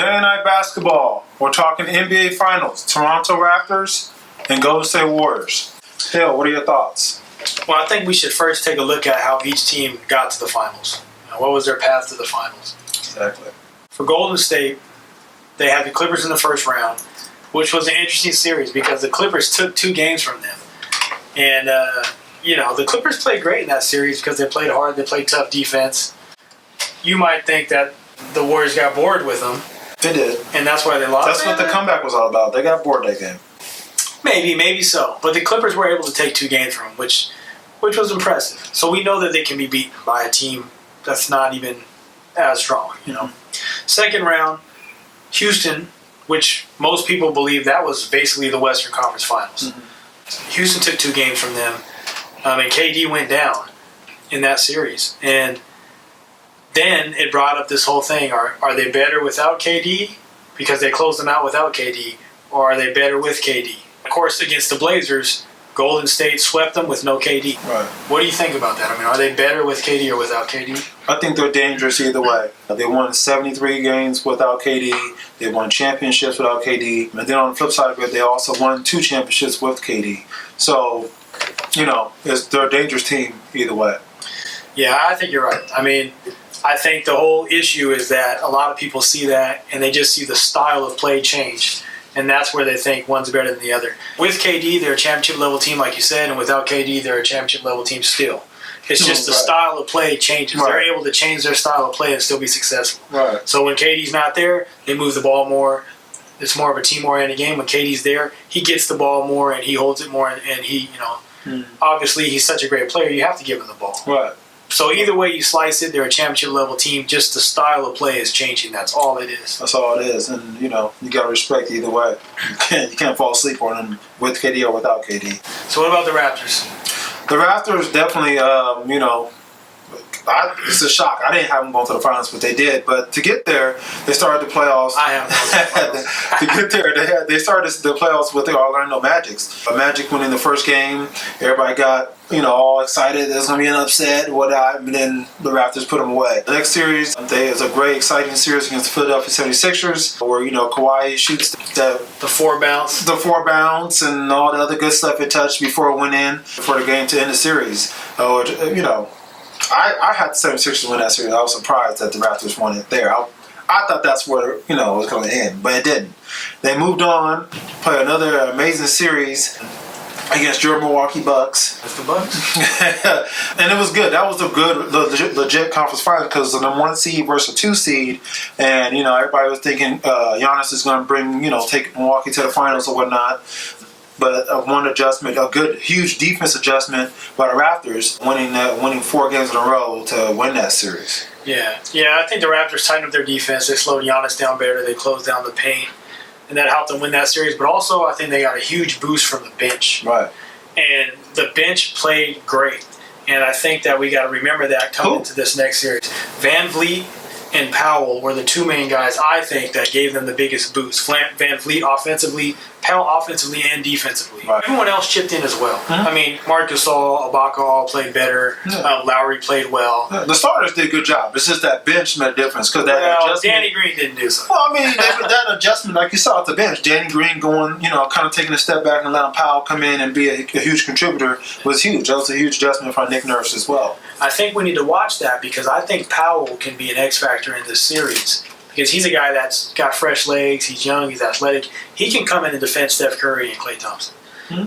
Saturday Night Basketball. We're talking NBA Finals. Toronto Raptors and Golden State Warriors. Hill, what are your thoughts? Well, I think we should first take a look at how each team got to the finals. What was their path to the finals? Exactly. For Golden State, they had the Clippers in the first round, which was an interesting series because the Clippers took 2 games from them. And, the Clippers played great in that series because they played hard, they played tough defense. You might think that the Warriors got bored with them. They did. And that's why they lost. That's what the comeback was all about. They got bored that game. Maybe so. But the Clippers were able to take 2 games from them, which was impressive. So we know that they can be beaten by a team that's not even as strong, Second round, Houston, which most people believe that was basically the Western Conference Finals. Mm-hmm. Houston took 2 games from them, and KD went down in that series. And then it brought up this whole thing. Are they better without KD because they closed them out without KD, or are they better with KD? Of course, against the Blazers, Golden State swept them with no KD. Right. What do you think about that? I mean, are they better with KD or without KD? I think they're dangerous either way. They won 73 games without KD. They won championships without KD. And then on the flip side of it, they also won 2 championships with KD. So, they're a dangerous team either way. Yeah, I think you're right. I mean, I think the whole issue is that a lot of people see that and they just see the style of play change. And that's where they think one's better than the other. With KD, they're a championship-level team, like you said, and without KD, they're a championship-level team still. It's just the style of play changes. Right. They're able to change their style of play and still be successful. Right. So when KD's not there, they move the ball more. It's more of a team-oriented game. When KD's there, he gets the ball more and he holds it more. And he, obviously he's such a great player, you have to give him the ball. Right. So either way you slice it, they're a championship-level team. Just the style of play is changing. That's all it is. That's all it is. And, you got to respect either way. You can't fall asleep on them with KD or without KD. So what about the Raptors? The Raptors definitely, it's a shock. I didn't have them going to the finals, but they did. But to get there, they started the playoffs. I have them to get there, they started the playoffs with the Orlando Magics. Magic winning the first game. Everybody got, all excited. There's going to be an upset, whatnot. And then the Raptors put them away. The next series, is a great, exciting series against the Philadelphia 76ers, where, Kawhi shoots the 4 bounce. The 4 bounce and all the other good stuff it touched before it went in for the game to end the series. I had the 76ers win that series. I was surprised that the Raptors won it there. I thought that's where, it was going to end, but it didn't. They moved on, played another amazing series against your Milwaukee Bucks. That's the Bucks. And it was good. That was a good, legit conference final because the number 1 seed versus a 2 seed. And, everybody was thinking Giannis is going to bring, take Milwaukee to the finals or whatnot. But one adjustment, a good, huge defense adjustment by the Raptors, winning 4 games in a row to win that series. Yeah. I think the Raptors tightened up their defense. They slowed Giannis down better. They closed down the paint, and that helped them win that series. But also, I think they got a huge boost from the bench. Right. And the bench played great. And I think that we got to remember that coming into this next series. Van Vliet and Powell were the 2 main guys, I think, that gave them the biggest boost. Van Vliet offensively, Powell offensively and defensively. Right. Everyone else chipped in as well. Mm-hmm. I mean, Marc Gasol, Ibaka all played better. Yeah. Lowry played well. Yeah. The starters did a good job. It's just that bench made a difference. Danny Green didn't do so. Well, I mean, that adjustment, like you saw at the bench, Danny Green going, kind of taking a step back and letting Powell come in and be a huge contributor was huge. That was a huge adjustment from Nick Nurse as well. I think we need to watch that because I think Powell can be an X factor in this series because he's a guy that's got fresh legs, he's young, he's athletic. He can come in and defend Steph Curry and Klay Thompson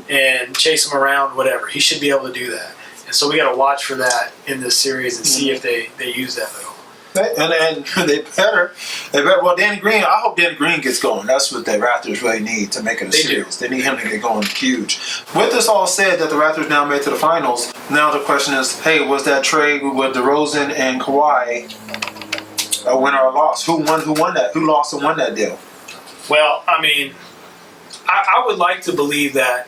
and chase them around, whatever. He should be able to do that. And so we got to watch for that in this series and see if they use that at all. And they better. Well, Danny Green, I hope Danny Green gets going. That's what the Raptors really need to make it a series. They need him to get going huge. With this all said, that the Raptors now made to the finals, now the question is, hey, was that trade with DeRozan and Kawhi a win or a loss? Who won that? Who lost and won that deal? Well, I mean, I would like to believe that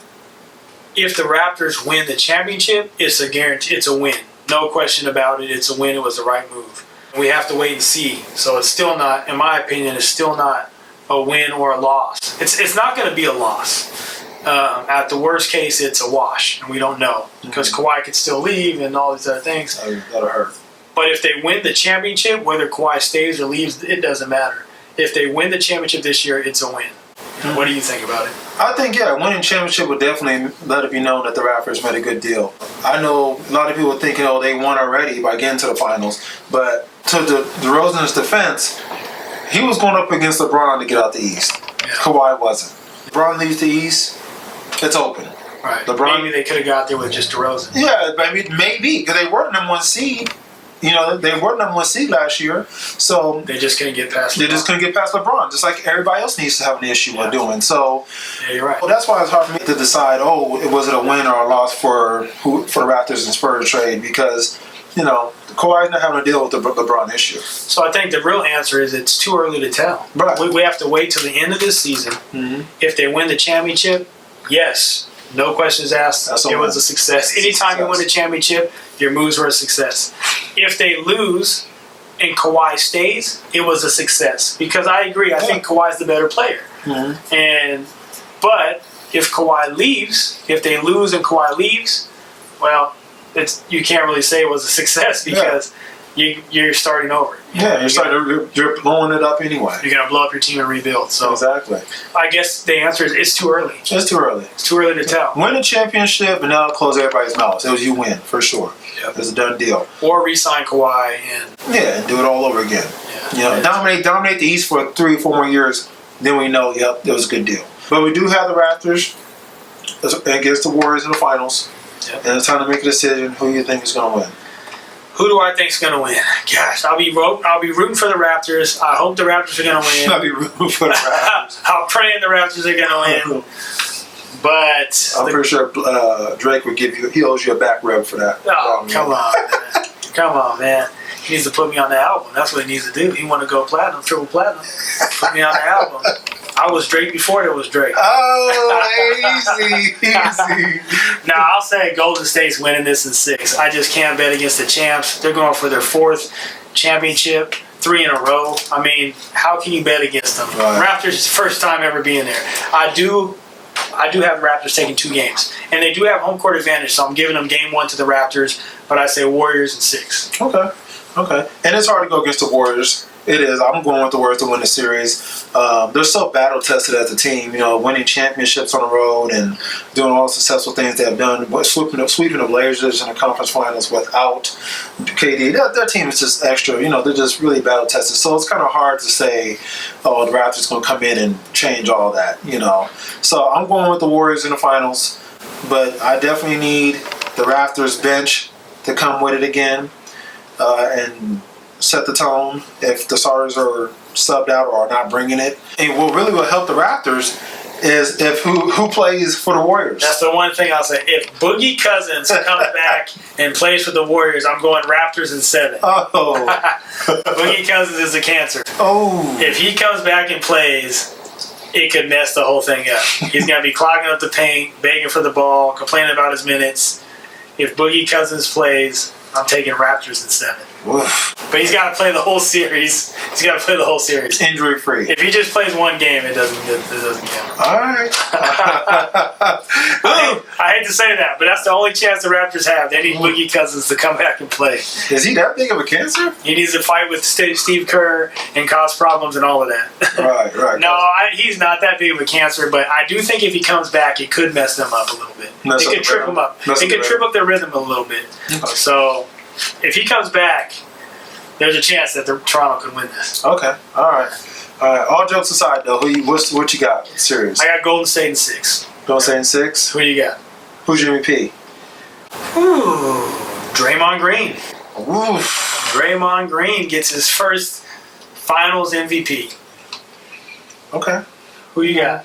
if the Raptors win the championship, it's a guarantee. It's a win. No question about it. It's a win. It was the right move. We have to wait and see. So it's still not, in my opinion, it's still not a win or a loss. It's not going to be a loss. At the worst case, it's a wash, and we don't know because Kawhi could still leave and all these other things. That'll hurt. But if they win the championship, whether Kawhi stays or leaves, it doesn't matter. if they win the championship this year, it's a win. What do you think about it? I think, winning championship would definitely let it be known that the Raptors made a good deal. I know a lot of people thinking, they won already by getting to the finals. But to DeRozan's defense, he was going up against LeBron to get out the East. Yeah. Kawhi wasn't. LeBron leaves the East, it's open. Right. LeBron, maybe they could have got there with just DeRozan. Yeah, maybe because they were the number one seed. They were number one seed last year, so they just couldn't get past. They just couldn't get past LeBron, just like everybody else needs to have an issue with doing. So, yeah, you're right. Well, that's why it's hard for me to decide. Was it a win or a loss for the Raptors and Spurs trade? Because Kawhi's not having to deal with the LeBron issue. So I think the real answer is it's too early to tell. Right. We have to wait till the end of this season. Mm-hmm. If they win the championship, yes. No questions asked. It was a success. Anytime you win a championship, your moves were a success. If they lose and Kawhi stays, it was a success. Because I agree, I think Kawhi's the better player. Mm-hmm. But if Kawhi leaves, if they lose and Kawhi leaves, well, you can't really say it was a success because you're starting over. You're blowing it up anyway. You're going to blow up your team and rebuild. So exactly. I guess the answer is it's too early. It's too early. It's too early to tell. Win a championship and now close everybody's mouths. It was you win, for sure. Yep. It's a done deal. Or re-sign Kawhi and do it all over again. Dominate the East for 3 or 4 more years. Then we know, it was a good deal. But we do have the Raptors against the Warriors in the finals. Yep. And it's time to make a decision who you think is going to win. Who do I think is going to win? Gosh, I'll be rooting for the Raptors. I hope the Raptors are going to win. I'll be rooting for the Raptors. I'm praying the Raptors are going to win. But I'm pretty sure Drake would he owes you a back rub for that. Oh, come on, man. Come on, man. He needs to put me on the album. That's what he needs to do. He want to go platinum, triple platinum. Put me on the album. I was Drake before there was Drake. Oh, easy. Now, I'll say Golden State's winning this in 6. I just can't bet against the champs. They're going for their 4th championship, 3 in a row. I mean, how can you bet against them? Right. Raptors, first time ever being there. I do have the Raptors taking 2 games. And they do have home court advantage, so I'm giving them game 1 to the Raptors, but I say Warriors in 6. Okay. And it's hard to go against the Warriors. It is. I'm going with the Warriors to win the series. They're so battle tested as a team, winning championships on the road and doing all the successful things they have done. Sweeping the Blazers in the conference finals without KD. Their team is just extra. They're just really battle tested. So it's kind of hard to say, the Raptors going to come in and change all that. So I'm going with the Warriors in the finals, but I definitely need the Raptors bench to come with it again and set the tone if the starters are subbed out or are not bringing it. And what really will help the Raptors is if who plays for the Warriors. That's the one thing I'll say. If Boogie Cousins comes back and plays for the Warriors, I'm going Raptors in 7. Oh. Boogie Cousins is a cancer. Oh. If he comes back and plays, it could mess the whole thing up. He's going to be clogging up the paint, begging for the ball, complaining about his minutes. If Boogie Cousins plays, I'm taking Raptors in 7. Oof. But he's got to play the whole series. Injury free. If he just plays 1 game, it doesn't count. All right. I hate to say that, but that's the only chance the Raptors have. They need Boogie Cousins to come back and play. Is he that big of a cancer? He needs to fight with Steve Kerr and cause problems and all of that. Right. No, he's not that big of a cancer, but I do think if he comes back, it could mess them up a little bit. It could trip them up. It could trip up their rhythm a little bit. Okay. So if he comes back, there's a chance that Toronto could win this. Okay. All right. All jokes aside, though, what you got? Serious. I got Golden State in 6. Golden State in 6? Who you got? Who's your MVP? Ooh, Draymond Green. Oof. Draymond Green gets his first Finals MVP. Okay. Who you got?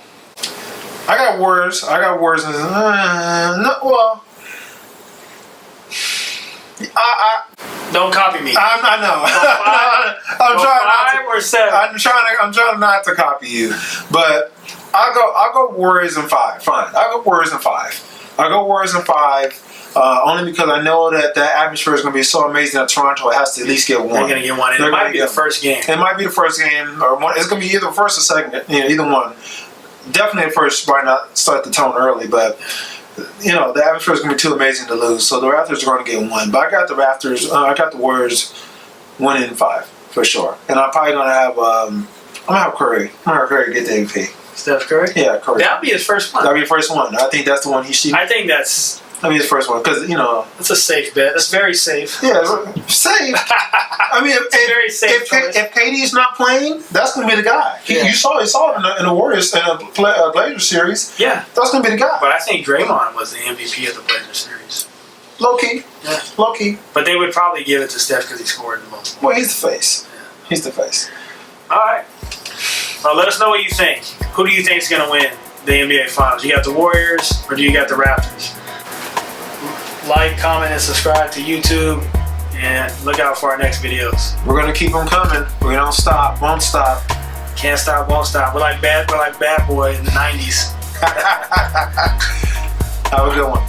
I got Warriors. Don't copy me. I know. I'm trying 5 or 7. I'm trying not to copy you, but I'll go Warriors in 5. Fine. I'll go Warriors in 5. Only because I know that atmosphere is going to be so amazing that Toronto has to at least get 1. They're going to get 1. And it might be the first game. It might be the first game, or one. It's going to be either first or second. Either one. Definitely at first. Why not start the tone early? But the atmosphere is going to be too amazing to lose. So the Raptors are going to get 1. But I got the Warriors winning in 5 for sure. And I'm probably going to have gonna have Curry. I'm gonna have Curry get the MVP. Steph Curry? Yeah, Curry. That'll be his first one. That'll be the first one. I think that's the one he should. I think that's His first one because that's a safe bet. That's very safe. Yeah, safe. I mean, very safe if KD's not playing, that's gonna be the guy. Yeah. You saw it in the Warriors in a Blazers series. Yeah. That's gonna be the guy. But I think Draymond was the MVP of the Blazers series. Low key. Yeah. Low key. But they would probably give it to Steph because he scored the most. Well, he's the face. He's the face. All right. Well, let us know what you think. Who do you think is going to win the NBA Finals? You got the Warriors or do you got the Raptors? Like, comment, and subscribe to YouTube. And look out for our next videos. We're gonna keep them coming. We don't stop. Won't stop. Can't stop, won't stop. We're like Bad Boy in the 90s. Have a good one.